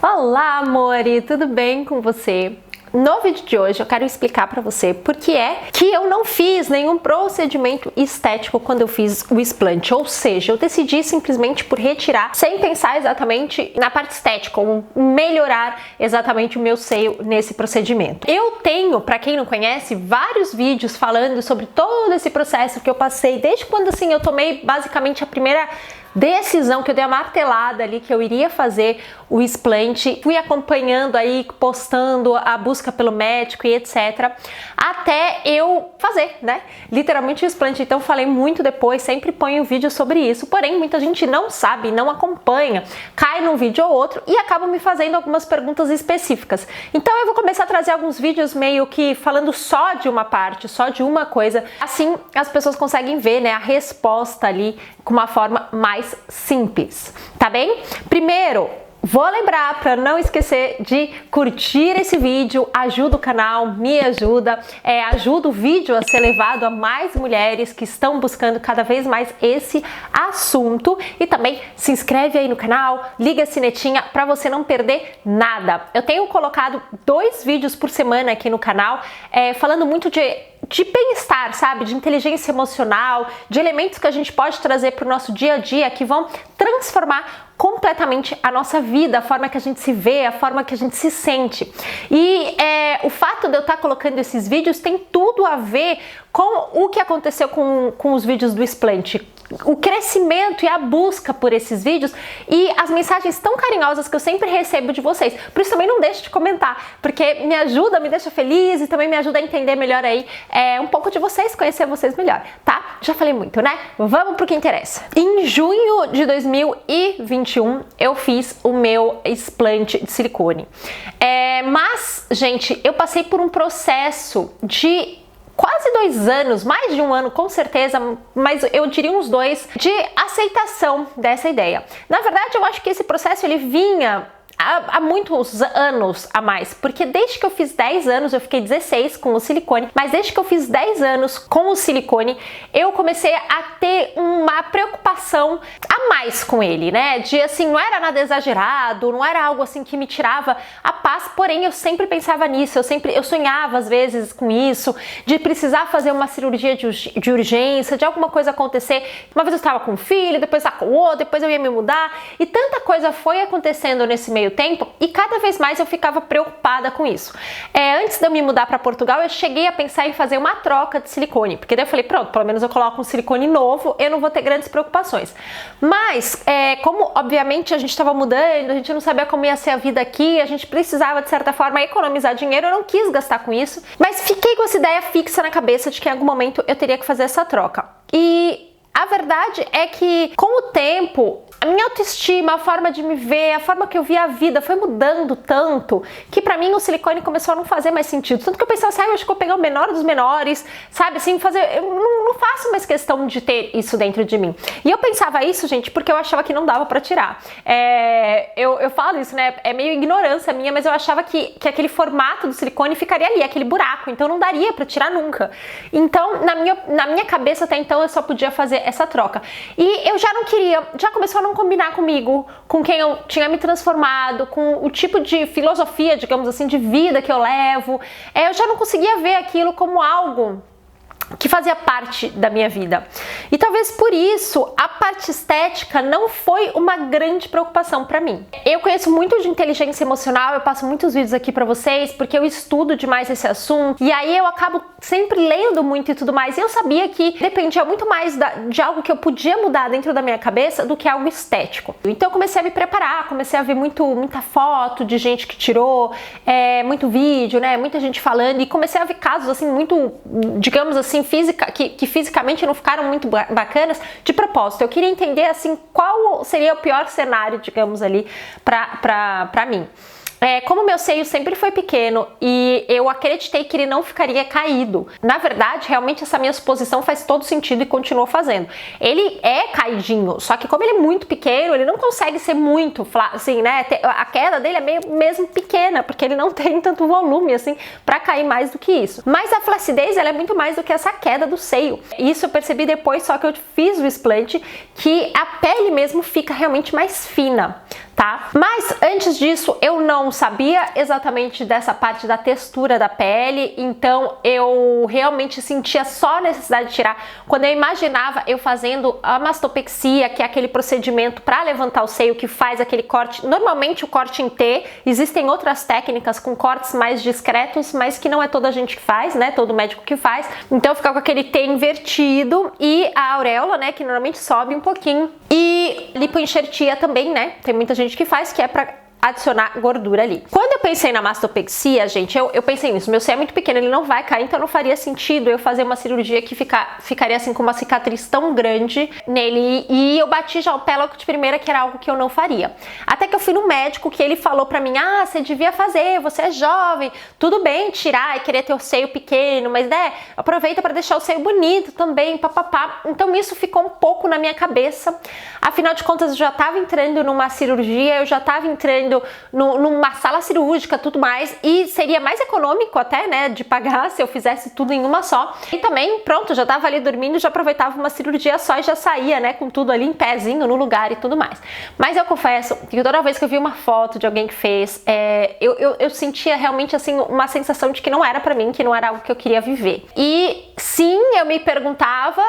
Olá, amore, tudo bem com você? No vídeo de hoje eu quero explicar pra você por que é que eu não fiz nenhum procedimento estético quando eu fiz o explante, ou seja, eu decidi simplesmente por retirar sem pensar exatamente na parte estética, ou melhorar exatamente o meu seio nesse procedimento. Eu tenho, pra quem não conhece, vários vídeos falando sobre todo esse processo que eu passei, desde quando assim eu tomei basicamente a primeira decisão, que eu dei a martelada ali que eu iria fazer o explante, fui acompanhando aí, postando a busca pelo médico e etc, até eu fazer, né, literalmente o explante. Então falei muito depois, sempre ponho vídeo sobre isso, porém muita gente não sabe, não acompanha, cai num vídeo ou outro e acaba me fazendo algumas perguntas específicas. Então eu vou começar a trazer alguns vídeos meio que falando só de uma parte, só de uma coisa, assim as pessoas conseguem ver, né, a resposta ali com uma forma mais simples, tá bem? Primeiro, vou lembrar para não esquecer de curtir esse vídeo, ajuda o canal, me ajuda, ajuda o vídeo a ser levado a mais mulheres que estão buscando cada vez mais esse assunto, e também se inscreve aí no canal, liga a sinetinha para você não perder nada. Eu tenho colocado 2 vídeos por semana aqui no canal, falando muito de bem-estar, sabe? De inteligência emocional, de elementos que a gente pode trazer para o nosso dia a dia que vão transformar completamente a nossa vida, a forma que a gente se vê, a forma que a gente se sente. E o fato de eu estar colocando esses vídeos tem tudo a ver com o que aconteceu com os vídeos do explante. O crescimento e a busca por esses vídeos e as mensagens tão carinhosas que eu sempre recebo de vocês. Por isso também não deixe de comentar, porque me ajuda, me deixa feliz e também me ajuda a entender melhor aí um pouco de vocês, conhecer vocês melhor, tá? Já falei muito, né? Vamos pro que interessa. Em junho de 2021 eu fiz o meu explante de silicone. Mas, gente, eu passei por um processo de quase 2 anos, mais de 1 ano com certeza, mas eu diria uns 2, de aceitação dessa ideia. Na verdade, eu acho que esse processo ele vinha há muitos anos a mais, porque desde que eu fiz 10 anos, eu fiquei 16 com o silicone, mas desde que eu fiz 10 anos com o silicone, eu comecei a ter uma preocupação a mais com ele, né? De assim, não era nada exagerado, não era algo assim que me tirava a paz, porém eu sempre pensava nisso, eu sonhava às vezes com isso, de precisar fazer uma cirurgia de urgência, de alguma coisa acontecer. Uma vez eu estava com um filho, depois estava com outro, depois eu ia me mudar, e tanta coisa foi acontecendo nesse meio tempo e cada vez mais eu ficava preocupada com isso. Antes de eu me mudar para Portugal, eu cheguei a pensar em fazer uma troca de silicone, porque daí eu falei, pronto, pelo menos eu coloco um silicone novo, eu não vou ter grandes preocupações. Mas, como obviamente a gente estava mudando, a gente não sabia como ia ser a vida aqui, a gente precisava de certa forma economizar dinheiro, eu não quis gastar com isso, mas fiquei com essa ideia fixa na cabeça de que em algum momento eu teria que fazer essa troca. E a verdade é que com o tempo, a minha autoestima, a forma de me ver, a forma que eu via a vida foi mudando tanto que pra mim o silicone começou a não fazer mais sentido. Tanto que eu pensava assim, eu acho que eu vou pegar o menor dos menores, sabe, assim, eu não faço mais questão de ter isso dentro de mim. E eu pensava isso, gente, porque eu achava que não dava pra tirar. Eu falo isso, né, é meio ignorância minha, mas eu achava que aquele formato do silicone ficaria ali, aquele buraco, então não daria pra tirar nunca. Então, na minha cabeça até então, eu só podia fazer essa troca. E eu já não queria, já começou a não combinar comigo, com quem eu tinha me transformado, com o tipo de filosofia, digamos assim, de vida que eu levo. Eu já não conseguia ver aquilo como algo que fazia parte da minha vida. E talvez por isso a parte estética não foi uma grande preocupação para mim. Eu conheço muito de inteligência emocional, eu passo muitos vídeos aqui para vocês porque eu estudo demais esse assunto e aí eu acabo sempre lendo muito e tudo mais. E eu sabia que dependia muito mais de algo que eu podia mudar dentro da minha cabeça do que algo estético. Então eu comecei a me preparar, comecei a ver muita foto de gente que tirou, muito vídeo, né, muita gente falando, e comecei a ver casos assim muito, digamos assim, que fisicamente não ficaram muito bacanas de propósito. Eu queria entender assim qual seria o pior cenário, digamos ali, pra mim. Como meu seio sempre foi pequeno e eu acreditei que ele não ficaria caído. Na verdade, realmente essa minha suposição faz todo sentido e continuou fazendo. Ele é caidinho, só que como ele é muito pequeno, ele não consegue ser muito, assim, né? A queda dele é mesmo pequena, porque ele não tem tanto volume, assim, pra cair mais do que isso. Mas a flacidez, ela é muito mais do que essa queda do seio. Isso eu percebi depois, só que eu fiz o explante, que a pele mesmo fica realmente mais fina, tá? Mas antes disso, eu não sabia exatamente dessa parte da textura da pele, então eu realmente sentia só a necessidade de tirar quando eu imaginava eu fazendo a mastopexia, que é aquele procedimento para levantar o seio que faz aquele corte, normalmente o corte em T. Existem outras técnicas com cortes mais discretos, mas que não é toda a gente que faz, né? Todo médico que faz. Então fica com aquele T invertido e a auréola, né, que normalmente sobe um pouquinho. E lipoenxertia também, né? Tem muita gente que faz, que é pra adicionar gordura ali. Quando eu pensei na mastopexia, gente, eu pensei nisso. Meu seio é muito pequeno, ele não vai cair, então não faria sentido eu fazer uma cirurgia que ficaria assim com uma cicatriz tão grande nele. E eu bati já o pé logo de primeira que era algo que eu não faria. Até que eu fui no médico que ele falou pra mim, ah, você devia fazer, você é jovem, tudo bem tirar e querer ter o seio pequeno, mas né, aproveita pra deixar o seio bonito também, papapá. Então isso ficou um pouco na minha cabeça. Afinal de contas, eu já tava entrando numa cirurgia, eu já tava entrando numa sala cirúrgica, tudo mais, e seria mais econômico até, né, de pagar se eu fizesse tudo em uma só. E também, pronto, já tava ali dormindo, já aproveitava uma cirurgia só e já saía, né, com tudo ali em pezinho, no lugar e tudo mais. Mas eu confesso que toda vez que eu vi uma foto de alguém que fez, eu sentia realmente, assim, uma sensação de que não era pra mim, que não era algo que eu queria viver. E sim, eu me perguntava,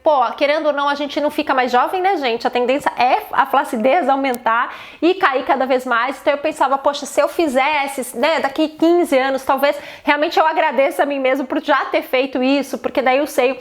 pô, querendo ou não, a gente não fica mais jovem, né, gente? A tendência é a flacidez aumentar e cair cada vez mais. Então eu pensava, poxa, se eu fizesse, né, daqui 15 anos, talvez realmente eu agradeça a mim mesmo por já ter feito isso, porque daí o seio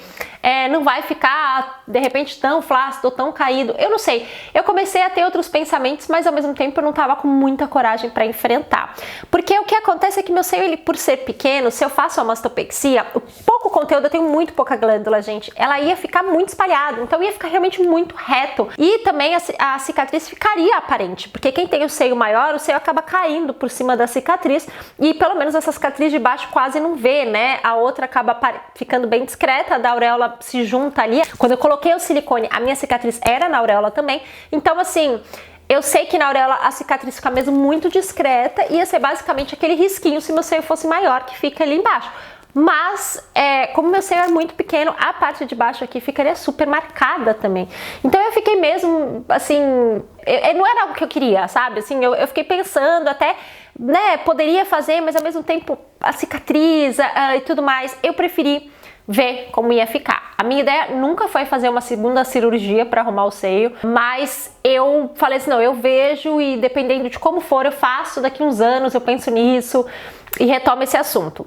não vai ficar, de repente, tão flácido, tão caído. Eu não sei. Eu comecei a ter outros pensamentos, mas ao mesmo tempo eu não tava com muita coragem para enfrentar. Porque o que acontece é que meu seio, ele, por ser pequeno, se eu faço a mastopexia, o pouco conteúdo, eu tenho muito pouca glândula, gente, ela ia ficar muito espalhado, então ia ficar realmente muito reto. E também a cicatriz ficaria aparente, porque quem tem o seio maior, o seio acaba caindo por cima da cicatriz e pelo menos essa cicatriz de baixo quase não vê, né? A outra acaba ficando bem discreta, a da auréola se junta ali. Quando eu coloquei o silicone, a minha cicatriz era na auréola também, então assim, eu sei que na auréola a cicatriz fica mesmo muito discreta e ia ser basicamente aquele risquinho se meu seio fosse maior que fica ali embaixo. Mas, como meu seio é muito pequeno, a parte de baixo aqui ficaria super marcada também. Então eu fiquei mesmo, assim, não era algo que eu queria, sabe? Assim, eu fiquei pensando até, né, poderia fazer, mas ao mesmo tempo a cicatriz e tudo mais, eu preferi ver como ia ficar. A minha ideia nunca foi fazer uma segunda cirurgia para arrumar o seio, mas eu falei assim, não, eu vejo e dependendo de como for, eu faço daqui uns anos, eu penso nisso e retomo esse assunto.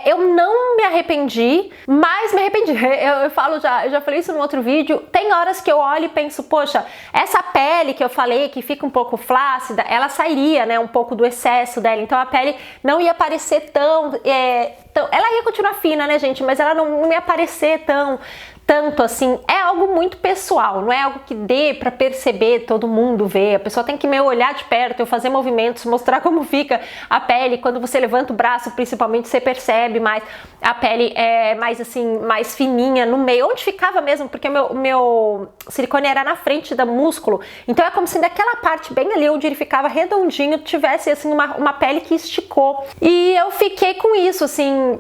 Eu não me arrependi, mas me arrependi. Eu já falei isso no outro vídeo. Tem horas que eu olho e penso, poxa, essa pele que eu falei que fica um pouco flácida, ela sairia, né, um pouco do excesso dela. Então a pele não ia parecer tão ela ia continuar fina, né, gente? Mas ela não ia parecer tanto assim. É algo muito pessoal, não é algo que dê pra perceber, todo mundo vê. A pessoa tem que meio olhar de perto, eu fazer movimentos, mostrar como fica a pele. Quando você levanta o braço, principalmente, você percebe mais. A pele é mais assim, mais fininha no meio, onde ficava mesmo, porque o meu silicone era na frente do músculo. Então é como se daquela parte bem ali onde ele ficava redondinho, tivesse assim uma pele que esticou. E eu fiquei com isso, assim,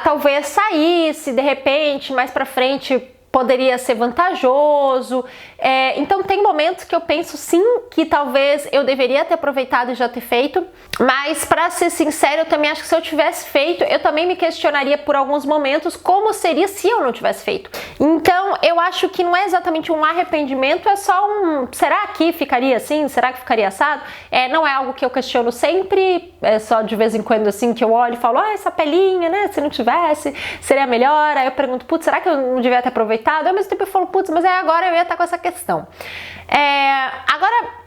talvez saísse de repente, mais pra frente, poderia ser vantajoso. Então tem momentos que eu penso sim que talvez eu deveria ter aproveitado e já ter feito, mas para ser sincero, eu também acho que se eu tivesse feito, eu também me questionaria por alguns momentos como seria se eu não tivesse feito. Então eu acho que não é exatamente um arrependimento, é só será que ficaria assim? Será que ficaria assado? Não é algo que eu questiono sempre, é só de vez em quando assim que eu olho e falo, essa pelinha, né, se não tivesse, seria melhor. Aí eu pergunto, putz, será que eu não devia ter aproveitado? Ao mesmo tempo eu falo, putz, mas agora eu ia estar com essa questão. Agora,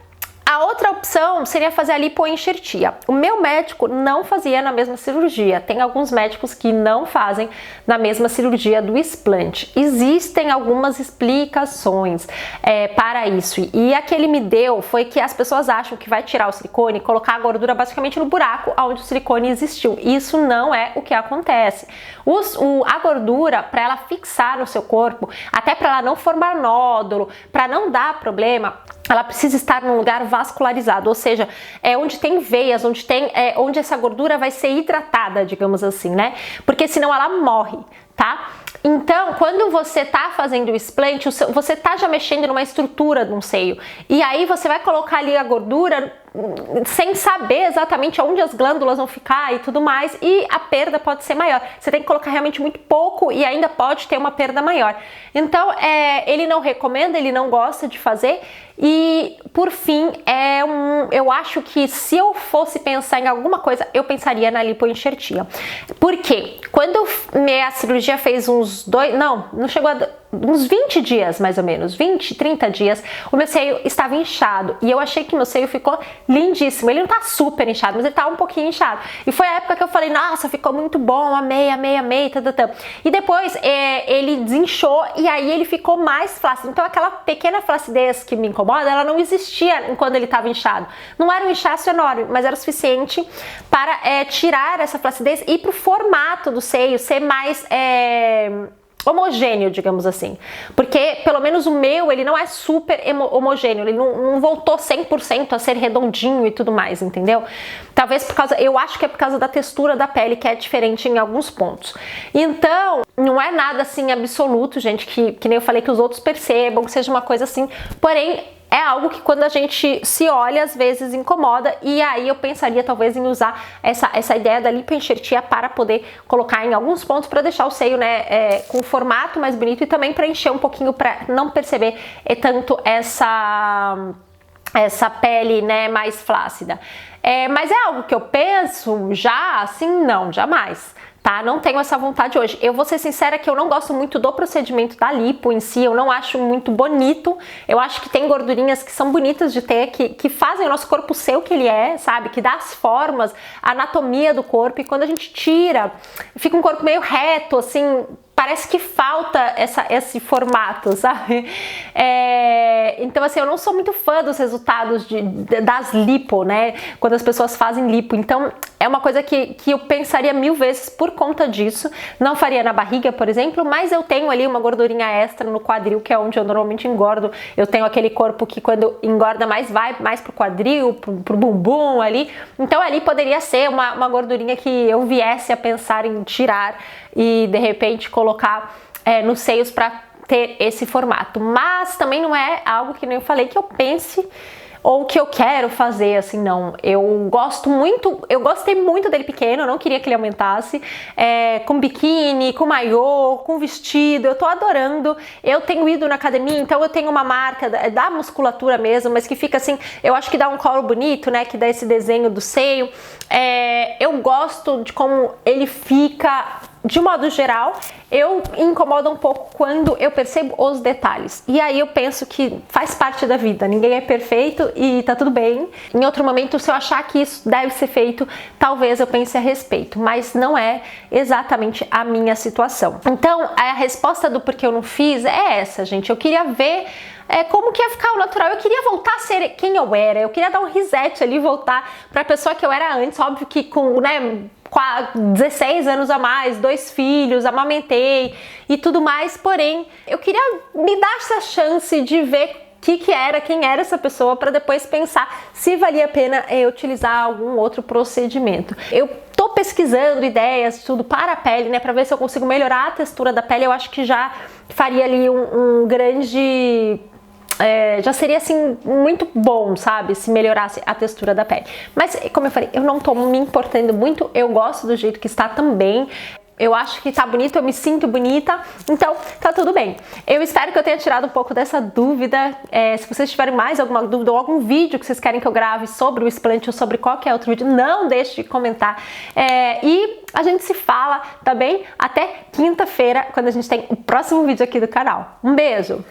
a outra opção seria fazer a lipoenxertia. O meu médico não fazia na mesma cirurgia. Tem alguns médicos que não fazem na mesma cirurgia do explante. Existem algumas explicações para isso. E a que ele me deu foi que as pessoas acham que vai tirar o silicone e colocar a gordura basicamente no buraco onde o silicone existiu. Isso não é o que acontece. A gordura, para ela fixar no seu corpo, até para ela não formar nódulo, para não dar problema, ela precisa estar num lugar vascularizado, ou seja, onde tem veias, onde essa gordura vai ser hidratada, digamos assim, né? Porque senão ela morre, tá? Então, quando você tá fazendo o explante, você tá já mexendo numa estrutura de um seio. E aí você vai colocar ali a gordura sem saber exatamente onde as glândulas vão ficar e tudo mais, e a perda pode ser maior. Você tem que colocar realmente muito pouco e ainda pode ter uma perda maior. Então, ele não recomenda, ele não gosta de fazer. E, por fim, eu acho que se eu fosse pensar em alguma coisa, eu pensaria na lipoenxertia. Por quê? Quando minha cirurgia fez uns não chegou a uns 20 dias, mais ou menos, 20, 30 dias, o meu seio estava inchado e eu achei que meu seio ficou lindíssimo. Ele não tá super inchado, mas ele tá um pouquinho inchado. E foi a época que eu falei, nossa, ficou muito bom, amei, amei, amei, tatatã. E depois ele desinchou e aí ele ficou mais flácido. Então aquela pequena flacidez que me incomoda, ela não existia quando ele estava inchado. Não era um inchaço enorme, mas era o suficiente para tirar essa flacidez e ir pro formato do seio ser mais homogêneo, digamos assim. Porque, pelo menos o meu, ele não é super homogêneo, ele não voltou 100% a ser redondinho e tudo mais, entendeu? Talvez por causa, eu acho que é por causa da textura da pele, que é diferente em alguns pontos. Então, não é nada assim absoluto, gente, que nem eu falei, que os outros percebam, que seja uma coisa assim, porém, é algo que quando a gente se olha, às vezes incomoda, e aí eu pensaria talvez em usar essa ideia da lipoenxertia para poder colocar em alguns pontos para deixar o seio, né, com o formato mais bonito e também para encher um pouquinho, para não perceber tanto essa pele, né, mais flácida. Mas é algo que eu penso já, assim, não, jamais. Tá? Não tenho essa vontade hoje. Eu vou ser sincera que eu não gosto muito do procedimento da lipo em si, eu não acho muito bonito. Eu acho que tem gordurinhas que são bonitas de ter, que fazem o nosso corpo ser o que ele é, sabe? Que dá as formas, a anatomia do corpo, e quando a gente tira, fica um corpo meio reto, assim, parece que falta esse formato, sabe? Então, assim, eu não sou muito fã dos resultados das lipo, né? Quando as pessoas fazem lipo. Então, é uma coisa que eu pensaria 1000 vezes por conta disso. Não faria na barriga, por exemplo, mas eu tenho ali uma gordurinha extra no quadril, que é onde eu normalmente engordo. Eu tenho aquele corpo que quando engorda mais, vai mais pro quadril, pro bumbum ali. Então, ali poderia ser uma gordurinha que eu viesse a pensar em tirar e, de repente, colocar nos seios para ter esse formato. Mas também não é algo que nem eu falei que eu pense ou que eu quero fazer, assim, não. Eu gostei muito dele pequeno, eu não queria que ele aumentasse, com biquíni, com maiô, com vestido, eu tô adorando. Eu tenho ido na academia, então eu tenho uma marca da musculatura mesmo, mas que fica assim, eu acho que dá um colo bonito, né, que dá esse desenho do seio. Eu gosto de como ele fica. De modo geral, eu incomodo um pouco quando eu percebo os detalhes. E aí eu penso que faz parte da vida, ninguém é perfeito e tá tudo bem. Em outro momento, se eu achar que isso deve ser feito, talvez eu pense a respeito, mas não é exatamente a minha situação. Então, a resposta do porquê eu não fiz é essa, gente. Eu queria ver como que ia ficar o natural. Eu queria voltar a ser quem eu era, eu queria dar um reset ali, voltar pra pessoa que eu era antes. Óbvio que com, né, 16 anos a mais, 2 filhos, amamentei e tudo mais, porém eu queria me dar essa chance de ver quem era essa pessoa, para depois pensar se valia a pena utilizar algum outro procedimento. Eu tô pesquisando ideias, tudo para a pele, né, para ver se eu consigo melhorar a textura da pele. Eu acho que já faria ali um grande... já seria assim muito bom, sabe, se melhorasse a textura da pele. Mas, como eu falei, eu não tô me importando muito, eu gosto do jeito que está também. Eu acho que tá bonito, eu me sinto bonita, então tá tudo bem. Eu espero que eu tenha tirado um pouco dessa dúvida. Se vocês tiverem mais alguma dúvida ou algum vídeo que vocês querem que eu grave sobre o explante ou sobre qualquer outro vídeo, não deixe de comentar. E a gente se fala, tá bem? Até quinta-feira, quando a gente tem o próximo vídeo aqui do canal. Um beijo!